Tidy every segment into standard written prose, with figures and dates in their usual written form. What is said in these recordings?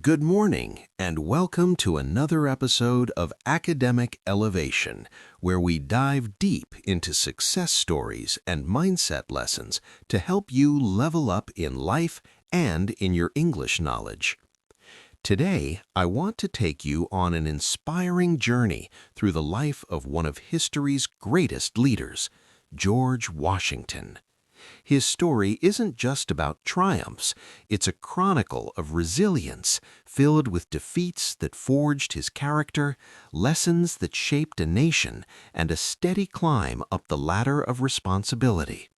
Good morning, and welcome to another episode of Academic Elevation, where we dive deep into success stories and mindset lessons to help you level up in life and in your English knowledge. Today, I want to take you on an inspiring journey through the life of one of history's greatest leaders, George Washington. His story isn't just about triumphs, it's a chronicle of resilience filled with defeats that forged his character, lessons that shaped a nation, and a steady climb up the ladder of responsibility.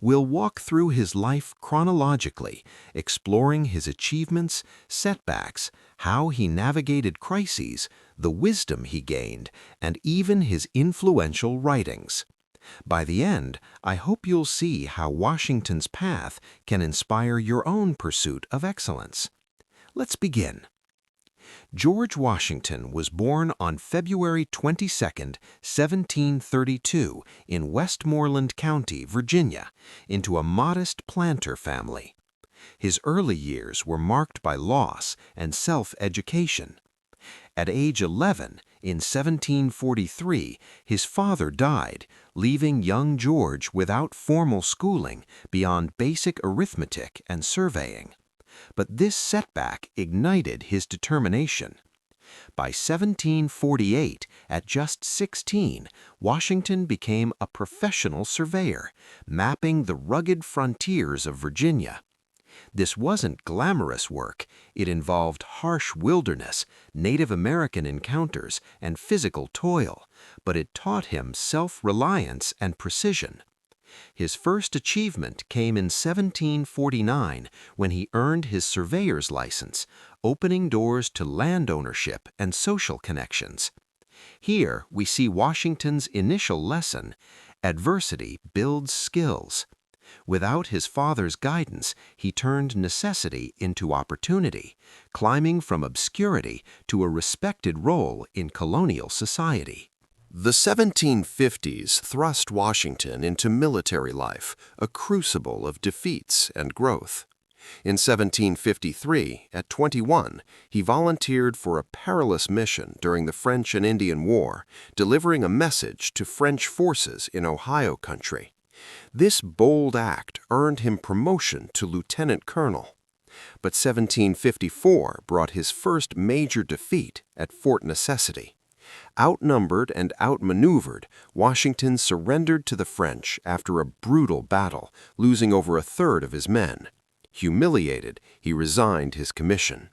We'll walk through his life chronologically, exploring his achievements, setbacks, how he navigated crises, the wisdom he gained, and even his influential writings. By the end, I hope you'll see how Washington's path can inspire your own pursuit of excellence. Let's begin. George Washington was born on February 22, 1732, in Westmoreland County, Virginia, into a modest planter family. His early years were marked by loss and self-education. At age 11, in 1743, his father died, leaving young George without formal schooling beyond basic arithmetic and surveying. But this setback ignited his determination. By 1748, at just 16, Washington became a professional surveyor, mapping the rugged frontiers of Virginia. This wasn't glamorous work. It involved harsh wilderness, Native American encounters, and physical toil, but it taught him self-reliance and precision. His first achievement came in 1749 when he earned his surveyor's license, opening doors to land ownership and social connections. Here we see Washington's initial lesson: adversity builds skills. Without his father's guidance, he turned necessity into opportunity, climbing from obscurity to a respected role in colonial society. The 1750s thrust Washington into military life, a crucible of defeats and growth. In 1753, at 21, he volunteered for a perilous mission during the French and Indian War, delivering a message to French forces in Ohio country. This bold act earned him promotion to lieutenant colonel. But 1754 brought his first major defeat at Fort Necessity. Outnumbered and outmaneuvered, Washington surrendered to the French after a brutal battle, losing over a third of his men. Humiliated, he resigned his commission.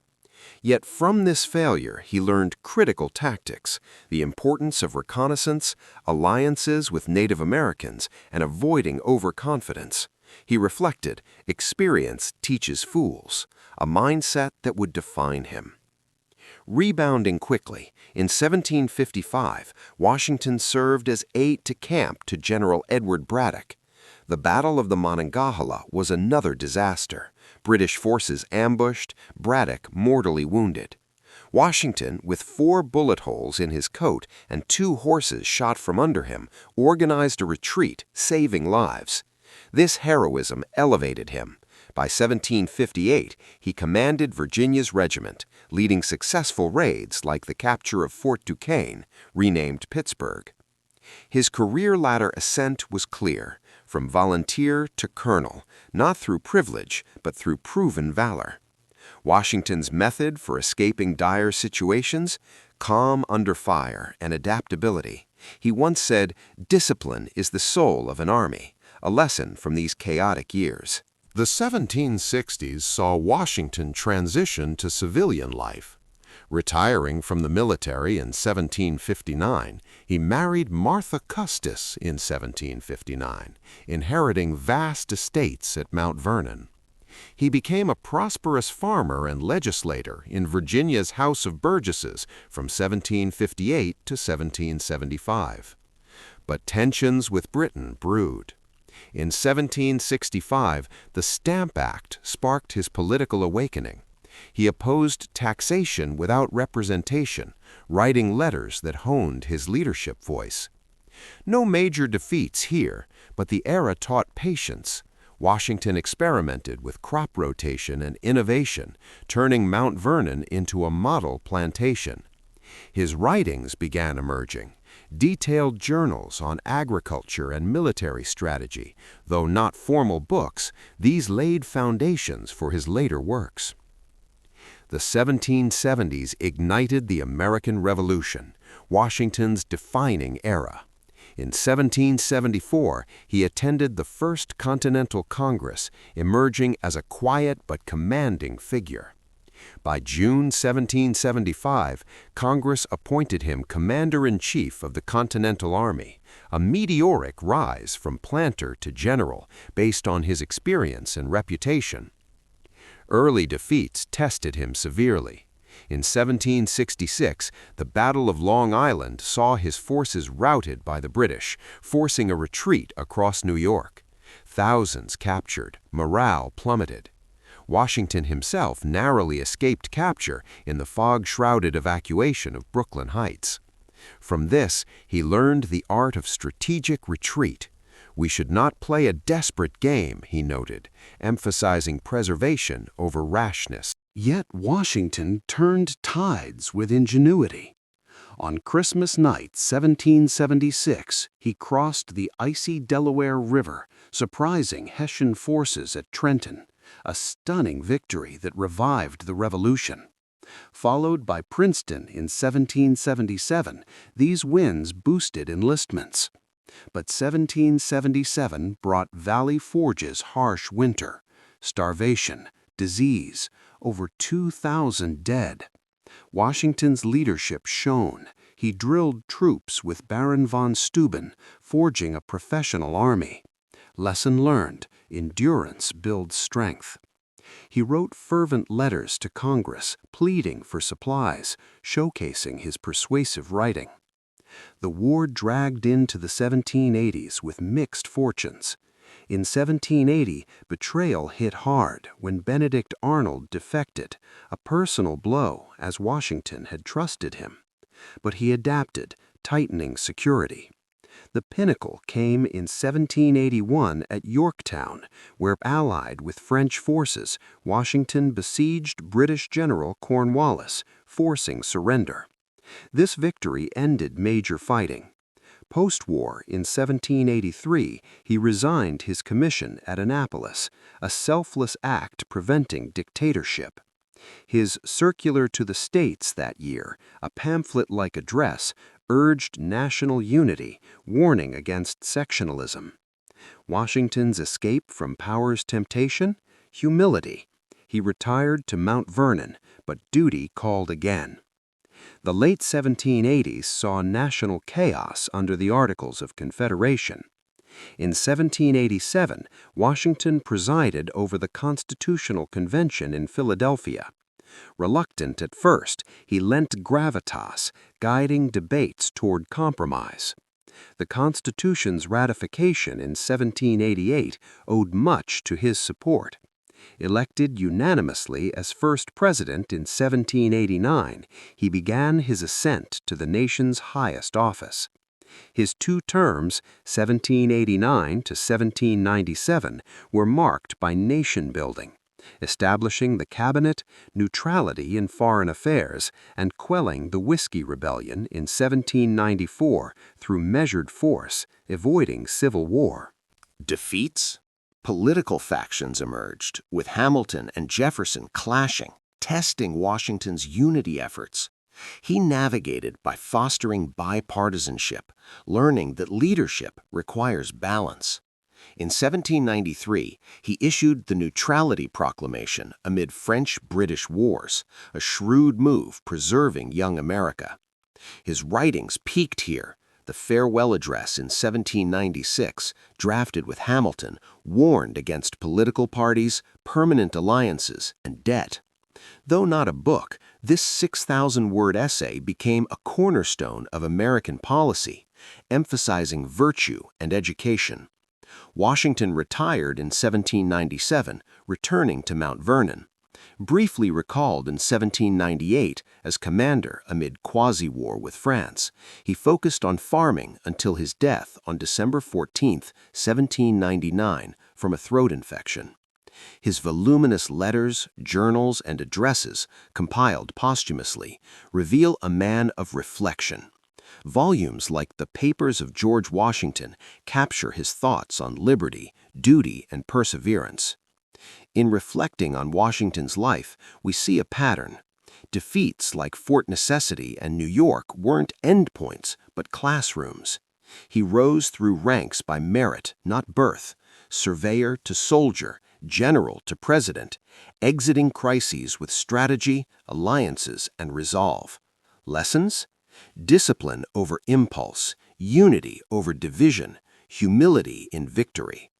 Yet from this failure he learned critical tactics, the importance of reconnaissance, alliances with Native Americans, and avoiding overconfidence. He reflected, "Experience teaches fools," a mindset that would define him. Rebounding quickly, in 1755, Washington served as aide-de-camp to General Edward Braddock. The Battle of the Monongahela was another disaster. British forces ambushed, Braddock mortally wounded. Washington, with 4 bullet holes in his coat and 2 horses shot from under him, organized a retreat, saving lives. This heroism elevated him. By 1758, he commanded Virginia's regiment, leading successful raids like the capture of Fort Duquesne, renamed Pittsburgh. His career ladder ascent was clear, from volunteer to colonel, not through privilege, but through proven valor. Washington's method for escaping dire situations: calm under fire and adaptability. He once said, "Discipline is the soul of an army," a lesson from these chaotic years. The 1760s saw Washington transition to civilian life. Retiring from the military in 1759, he married Martha Custis in 1759, inheriting vast estates at Mount Vernon. He became a prosperous farmer and legislator in Virginia's House of Burgesses from 1758 to 1775. But tensions with Britain brewed. In 1765, the Stamp Act sparked his political awakening. He opposed taxation without representation, writing letters that honed his leadership voice. No major defeats here, but the era taught patience. Washington experimented with crop rotation and innovation, turning Mount Vernon into a model plantation. His writings began emerging, detailed journals on agriculture and military strategy. Though not formal books, these laid foundations for his later works. The 1770s ignited the American Revolution, Washington's defining era. In 1774, he attended the First Continental Congress, emerging as a quiet but commanding figure. By June 1775, Congress appointed him Commander-in-Chief of the Continental Army, a meteoric rise from planter to general based on his experience and reputation. Early defeats tested him severely. In 1766, the Battle of Long Island saw his forces routed by the British, forcing a retreat across New York. Thousands captured, morale plummeted. Washington himself narrowly escaped capture in the fog-shrouded evacuation of Brooklyn Heights. From this, he learned the art of strategic retreat. "We should not play a desperate game," he noted, emphasizing preservation over rashness. Yet Washington turned tides with ingenuity. On Christmas night, 1776, he crossed the icy Delaware River, surprising Hessian forces at Trenton, a stunning victory that revived the Revolution. Followed by Princeton in 1777, these wins boosted enlistments. But 1777 brought Valley Forge's harsh winter, starvation, disease, over 2,000 dead. Washington's leadership shone. He drilled troops with Baron von Steuben, forging a professional army. Lesson learned: endurance builds strength. He wrote fervent letters to Congress, pleading for supplies, showcasing his persuasive writing. The war dragged into the 1780s with mixed fortunes. In 1780, betrayal hit hard when Benedict Arnold defected, a personal blow as Washington had trusted him. But he adapted, tightening security. The pinnacle came in 1781 at Yorktown, where, allied with French forces, Washington besieged British General Cornwallis, forcing surrender. This victory ended major fighting. Post-war, in 1783, he resigned his commission at Annapolis, a selfless act preventing dictatorship. His Circular to the States that year, a pamphlet-like address, urged national unity, warning against sectionalism. Washington's escape from power's temptation? Humility. He retired to Mount Vernon, but duty called again. The late 1780s saw national chaos under the Articles of Confederation. In 1787, Washington presided over the Constitutional Convention in Philadelphia. Reluctant at first, he lent gravitas, guiding debates toward compromise. The Constitution's ratification in 1788 owed much to his support. Elected unanimously as first president in 1789, he began his ascent to the nation's highest office. His 2 terms, 1789 to 1797, were marked by nation-building, establishing the cabinet, neutrality in foreign affairs, and quelling the Whiskey Rebellion in 1794 through measured force, avoiding civil war. Defeats? Political factions emerged, with Hamilton and Jefferson clashing, testing Washington's unity efforts. He navigated by fostering bipartisanship, learning that leadership requires balance. In 1793, he issued the Neutrality Proclamation amid French-British wars, a shrewd move preserving young America. His writings peaked here. The Farewell Address in 1796, drafted with Hamilton, warned against political parties, permanent alliances, and debt. Though not a book, this 6,000-word essay became a cornerstone of American policy, emphasizing virtue and education. Washington retired in 1797, returning to Mount Vernon. Briefly recalled in 1798 as commander amid quasi-war with France, he focused on farming until his death on December 14, 1799, from a throat infection. His voluminous letters, journals, and addresses, compiled posthumously, reveal a man of reflection. Volumes like the Papers of George Washington capture his thoughts on liberty, duty, and perseverance. In reflecting on Washington's life, we see a pattern. Defeats like Fort Necessity and New York weren't endpoints, but classrooms. He rose through ranks by merit, not birth, surveyor to soldier, general to president, exiting crises with strategy, alliances, and resolve. Lessons? Discipline over impulse, unity over division, humility in victory.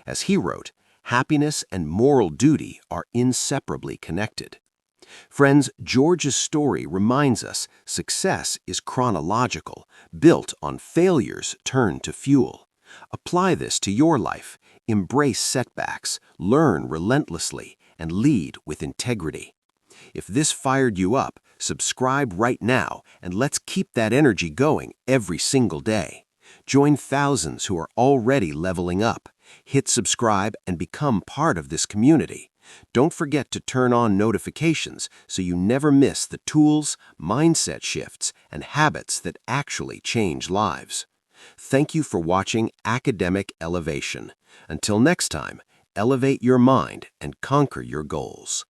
As he wrote, happiness and moral duty are inseparably connected. Friends, George's story reminds us success is chronological, built on failures turned to fuel. Apply this to your life. Embrace setbacks, learn relentlessly, and lead with integrity. If this fired you up, subscribe right now and let's keep that energy going every single day. Join thousands who are already leveling up. Hit subscribe and become part of this community. Don't forget to turn on notifications so you never miss the tools, mindset shifts, and habits that actually change lives. Thank you for watching Academic Elevation. Until next time, elevate your mind and conquer your goals.